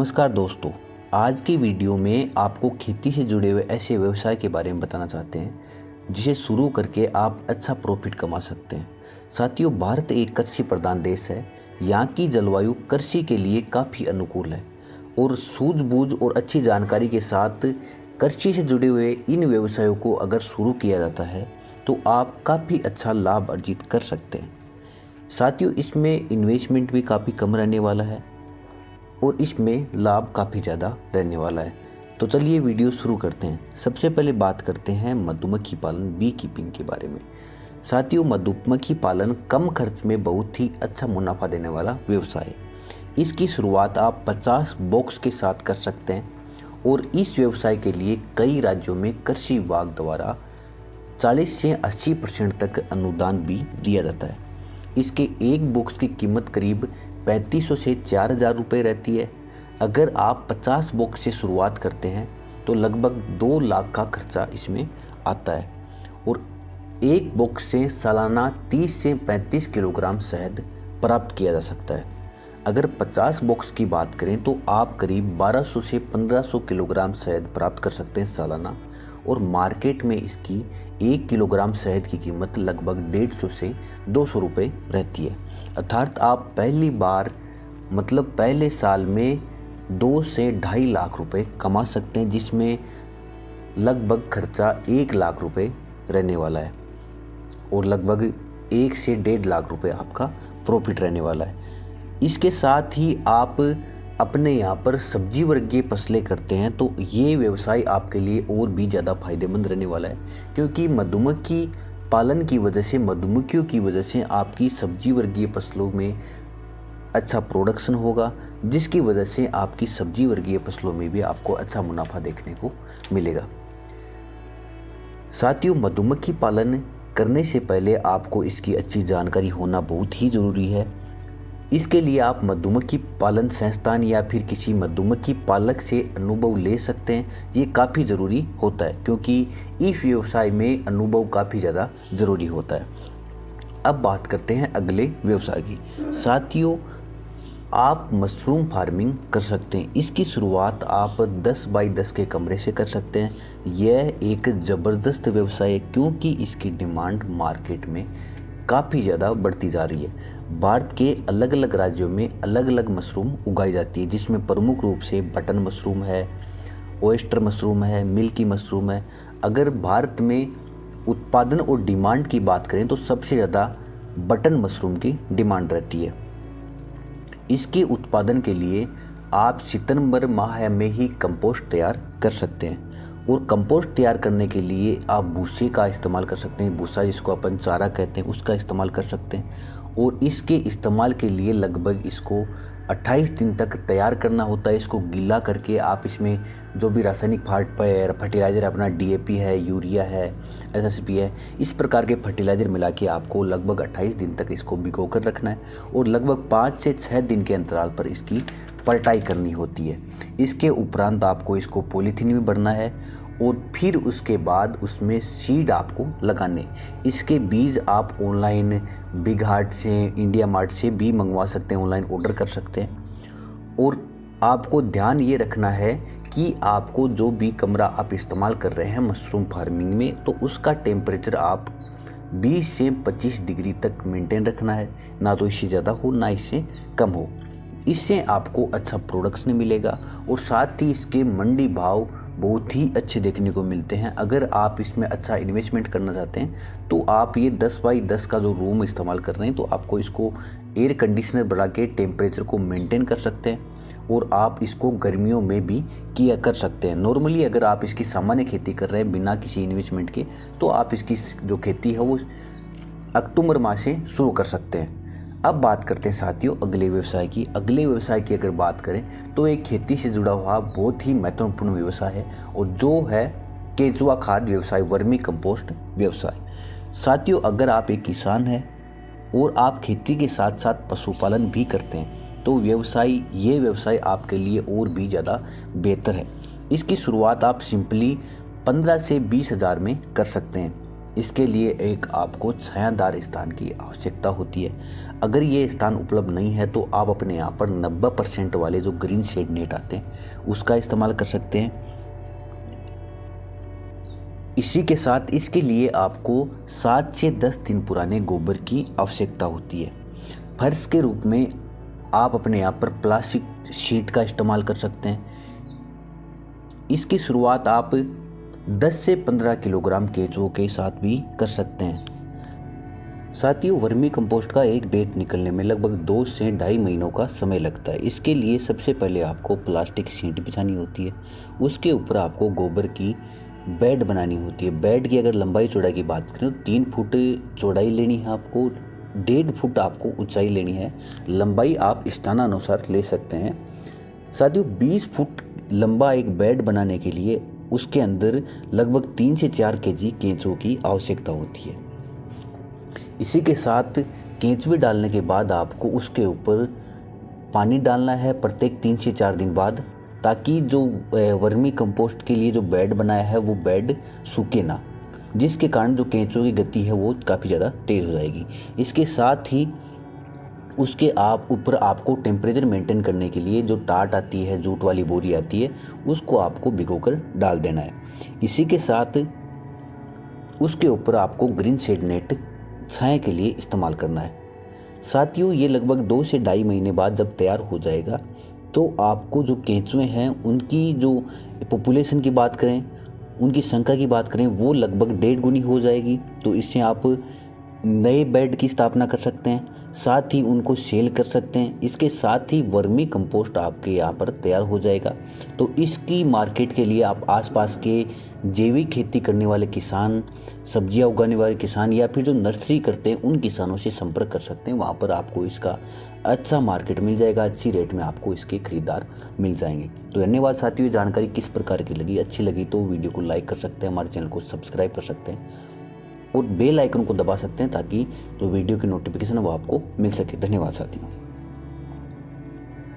नमस्कार दोस्तों, आज की वीडियो में आपको खेती से जुड़े हुए ऐसे व्यवसाय के बारे में बताना चाहते हैं जिसे शुरू करके आप अच्छा प्रॉफिट कमा सकते हैं। साथियों, भारत एक कृषि प्रधान देश है। यहाँ की जलवायु कृषि के लिए काफ़ी अनुकूल है और सूझबूझ और अच्छी जानकारी के साथ कृषि से जुड़े हुए इन व्यवसायों को अगर शुरू किया जाता है तो आप काफ़ी अच्छा लाभ अर्जित कर सकते हैं। साथियों, इसमें इन्वेस्टमेंट भी काफ़ी कम रहने वाला है और इसमें लाभ काफ़ी ज़्यादा रहने वाला है। तो चलिए वीडियो शुरू करते हैं। सबसे पहले बात करते हैं मधुमक्खी पालन, बी कीपिंग के बारे में। साथियों, मधुमक्खी पालन कम खर्च में बहुत ही अच्छा मुनाफा देने वाला व्यवसाय है। इसकी शुरुआत आप 50 बॉक्स के साथ कर सकते हैं और इस व्यवसाय के लिए कई राज्यों में कृषि विभाग द्वारा 40 से 80% तक अनुदान भी दिया जाता है। इसके एक बॉक्स की कीमत करीब 3500 से 4000 रुपये रहती है। अगर आप 50 बॉक्स से शुरुआत करते हैं तो लगभग 2 लाख का खर्चा इसमें आता है और एक बॉक्स से सालाना 30 से 35 किलोग्राम शहद प्राप्त किया जा सकता है। अगर 50 बॉक्स की बात करें तो आप करीब 1200 से 1500 किलोग्राम शहद प्राप्त कर सकते हैं सालाना और मार्केट में इसकी 1 किलोग्राम शहद की कीमत लगभग 150 से 200 रुपये रहती है। अर्थात आप पहली बार पहले साल में 2 से 2.5 लाख रुपए कमा सकते हैं, जिसमें लगभग खर्चा 1 लाख रुपए रहने वाला है और लगभग 1 से 1.5 लाख रुपए आपका प्रॉफिट रहने वाला है। इसके साथ ही आप अपने यहाँ पर सब्जी वर्गीय फसलें करते हैं तो ये व्यवसाय आपके लिए और भी ज़्यादा फायदेमंद रहने वाला है, क्योंकि मधुमक्खी पालन की वजह से, मधुमक्खियों की वजह से आपकी सब्जी वर्गीय फसलों में अच्छा प्रोडक्शन होगा, जिसकी वजह से आपकी सब्जी वर्गीय फसलों में भी आपको अच्छा मुनाफा देखने को मिलेगा। साथियों, मधुमक्खी पालन करने से पहले आपको इसकी अच्छी जानकारी होना बहुत ही ज़रूरी है। इसके लिए आप मधुमक्खी पालन संस्थान या फिर किसी मधुमक्खी पालक से अनुभव ले सकते हैं। ये काफ़ी ज़रूरी होता है क्योंकि इस व्यवसाय में अनुभव काफ़ी ज़्यादा ज़रूरी होता है। अब बात करते हैं अगले व्यवसाय की। साथियों, आप मशरूम फार्मिंग कर सकते हैं। इसकी शुरुआत आप 10 बाई 10 के कमरे से कर सकते हैं। यह एक ज़बरदस्त व्यवसाय है क्योंकि इसकी डिमांड मार्केट में काफ़ी ज़्यादा बढ़ती जा रही है। भारत के अलग अलग राज्यों में अलग अलग मशरूम उगाई जाती है, जिसमें प्रमुख रूप से बटन मशरूम है, ओयस्टर मशरूम है, मिल्की मशरूम है। अगर भारत में उत्पादन और डिमांड की बात करें तो सबसे ज़्यादा बटन मशरूम की डिमांड रहती है। इसके उत्पादन के लिए आप सितंबर माह में ही कंपोस्ट तैयार कर सकते हैं और कंपोस्ट तैयार करने के लिए आप भूसे का इस्तेमाल कर सकते हैं। भूसा जिसको अपन चारा कहते हैं, उसका इस्तेमाल कर सकते हैं और इसके इस्तेमाल के लिए लगभग इसको 28 दिन तक तैयार करना होता है। इसको गीला करके आप इसमें जो भी रासायनिक फर्टिलाइज़र अपना DAP है, यूरिया है, SSP है, इस प्रकार के फर्टिलाइज़र मिला के आपको लगभग 28 दिन तक इसको भिगो कर रखना है और लगभग 5 से 6 दिन के अंतराल पर इसकी पलटाई करनी होती है। इसके उपरांत आपको इसको पॉलीथीन में भरना है और फिर उसके बाद उसमें सीड आपको लगाने। इसके बीज आप ऑनलाइन बिग हार्ट से, इंडिया मार्ट से भी मंगवा सकते हैं, ऑनलाइन ऑर्डर कर सकते हैं। और आपको ध्यान ये रखना है कि आपको जो भी कमरा आप इस्तेमाल कर रहे हैं मशरूम फार्मिंग में, तो उसका टेम्परेचर आप 20 से 25 डिग्री तक मेंटेन रखना है, ना तो इससे ज़्यादा हो ना इससे कम हो। इससे आपको अच्छा प्रोडक्शन मिलेगा और साथ ही इसके मंडी भाव बहुत ही अच्छे देखने को मिलते हैं। अगर आप इसमें अच्छा इन्वेस्टमेंट करना चाहते हैं तो आप ये 10 बाई 10 का जो रूम इस्तेमाल कर रहे हैं तो आपको इसको एयर कंडीशनर बढ़ा के टेम्परेचर को मेंटेन कर सकते हैं और आप इसको गर्मियों में भी किया कर सकते हैं। नॉर्मली अगर आप इसकी सामान्य खेती कर रहे हैं बिना किसी इन्वेस्टमेंट के, तो आप इसकी जो खेती है वो अक्टूबर माह से शुरू कर सकते हैं। अब बात करते हैं साथियों अगले व्यवसाय की। अगले व्यवसाय की अगर बात करें तो एक खेती से जुड़ा हुआ बहुत ही महत्वपूर्ण व्यवसाय है और जो है केंचुआ खाद व्यवसाय, वर्मी कंपोस्ट व्यवसाय। साथियों, अगर आप एक किसान हैं और आप खेती के साथ साथ पशुपालन भी करते हैं तो ये व्यवसाय आपके लिए और भी ज़्यादा बेहतर है। इसकी शुरुआत आप सिंपली 15 से 20 हज़ार में कर सकते हैं इसके लिए एक आपको छायादार स्थान की आवश्यकता होती है। अगर ये स्थान उपलब्ध नहीं है तो आप अपने यहाँ पर 90% वाले जो ग्रीन शेड नेट आते हैं उसका इस्तेमाल कर सकते हैं। इसी के साथ इसके लिए आपको 7 से 10 दिन पुराने गोबर की आवश्यकता होती है। फर्श के रूप में आप अपने यहाँ पर प्लास्टिक शीट का इस्तेमाल कर सकते हैं। इसकी शुरुआत आप 10 से 15 किलोग्राम केंचुओं के साथ भी कर सकते हैं। साथियों, वर्मी कंपोस्ट का एक बैग निकलने में लगभग 2 से 2.5 महीनों का समय लगता है। इसके लिए सबसे पहले आपको प्लास्टिक शीट बिछानी होती है, उसके ऊपर आपको गोबर की बेड बनानी होती है। बेड की अगर लंबाई चौड़ाई की बात करें तो 3 फुट चौड़ाई लेनी है आपको, 1.5 फुट आपको ऊंचाई लेनी है। लंबाई आप स्थानानुसार ले सकते हैं। साथियों, 20 फुट लंबा एक बेड बनाने के लिए उसके अंदर लगभग 3 से 4 केजी केंचुओं की आवश्यकता होती है। इसी के साथ केंचुए डालने के बाद आपको उसके ऊपर पानी डालना है प्रत्येक 3 से 4 दिन बाद, ताकि जो वर्मी कंपोस्ट के लिए जो बेड बनाया है वो बेड सूखे ना, जिसके कारण जो केंचुओं की गति है वो काफ़ी ज़्यादा तेज़ हो जाएगी। इसके साथ ही उसके ऊपर आपको टेम्परेचर मेंटेन करने के लिए जो टाट आती है, जूट वाली बोरी आती है, उसको आपको भिगोकर डाल देना है। इसी के साथ उसके ऊपर आपको ग्रीन शेड नेट छाया के लिए इस्तेमाल करना है। साथियों, ये लगभग 2 से 2.5 महीने बाद जब तैयार हो जाएगा तो आपको जो केंचुए हैं उनकी जो पॉपुलेशन की बात करें, उनकी संख्या की बात करें, वो लगभग 1.5 गुनी हो जाएगी। तो इससे आप नए बेड की स्थापना कर सकते हैं, साथ ही उनको सेल कर सकते हैं। इसके साथ ही वर्मी कंपोस्ट आपके यहाँ पर तैयार हो जाएगा। तो इसकी मार्केट के लिए आप आसपास के जैविक खेती करने वाले किसान, सब्जियां उगाने वाले किसान या फिर जो नर्सरी करते हैं उन किसानों से संपर्क कर सकते हैं। वहाँ पर आपको इसका अच्छा मार्केट मिल जाएगा, अच्छी रेट में आपको इसके खरीदार मिल जाएंगे। तो धन्यवाद साथियों, ये जानकारी किस प्रकार की लगी, अच्छी लगी तो वीडियो को लाइक कर सकते हैं, हमारे चैनल को सब्सक्राइब कर सकते हैं और बेल आइकन को दबा सकते हैं ताकि जो वीडियो की नोटिफिकेशन है वो आपको मिल सके। धन्यवाद साथियों।